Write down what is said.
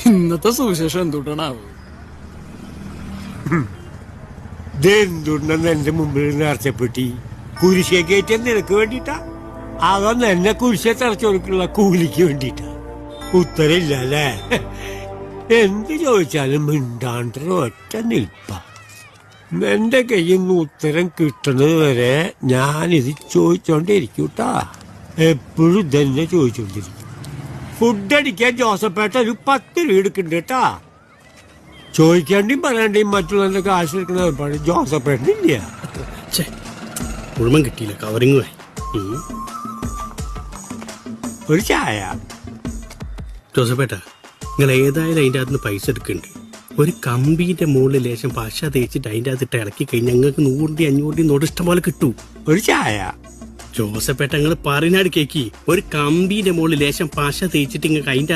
ഇന്നത്തെ സുവിശേഷം എന്തുട്ടാണാവ്? ഇതെന്തുണ്ടെന്ന് എന്റെ മുമ്പിൽ നേർച്ചപ്പെട്ടി കുരിശെ കയറ്റിയ നിനക്ക് വേണ്ടിട്ടാ, അതൊന്ന് എന്നെ കുരിശെ തറച്ചു കൊടുക്കുള്ള കൂലിക്ക് വേണ്ടിട്ടാ? ഉത്തരമില്ല അല്ലേ? എന്ത് ചോദിച്ചാലും മിണ്ടാണ്ടൊരു ഒറ്റ നിൽപ്പ. എന്റെ കയ്യിൽ നിന്ന് ഉത്തരം കിട്ടുന്നത് വരെ ഞാനിത് ചോദിച്ചോണ്ടിരിക്കൂട്ടാ. എപ്പോഴും ഇതന്നെ ചോദിച്ചോണ്ടിരിക്കും. ഫുഡ് അടിക്കാൻ ജോസഫേട്ട ഒരു 10 രൂപ എടുക്കുന്നുണ്ട് കേട്ടാ. ചോദിക്കാണ്ടിയും പറയാണ്ടിയും മറ്റുള്ളവരുടെ കാശ് എടുക്കുന്ന ഏർപ്പാട് ജോസഫേട്ടനില്ല. മുഴുവൻ കിട്ടിയില്ല, കവറിങ് ഒരു ചായ. ജോസഫേട്ട, നിങ്ങൾ ഏതായാലും അതിൻ്റെ അകത്ത് നിന്ന് പൈസ എടുക്കുന്നുണ്ട്. ഒരു കമ്പീന്റെ മുകളിൽ ലേശം പശ തേച്ചിട്ട് അതിൻ്റെ അകത്തിട്ട് ഇളക്കി കഴിഞ്ഞാൽ ഞങ്ങൾക്ക് 100 500 നോട്ട് ഇഷ്ടം പോലെ കിട്ടും. ഒരു ചായ. ജോസഫേട്ട, നിങ്ങൾ പറഞ്ഞാട് കേക്കി. ഒരു കമ്പീന്റെ മുകളിൽ ലേശം പശ തേച്ചിട്ട് നിങ്ങൾക്ക് അതിൻ്റെ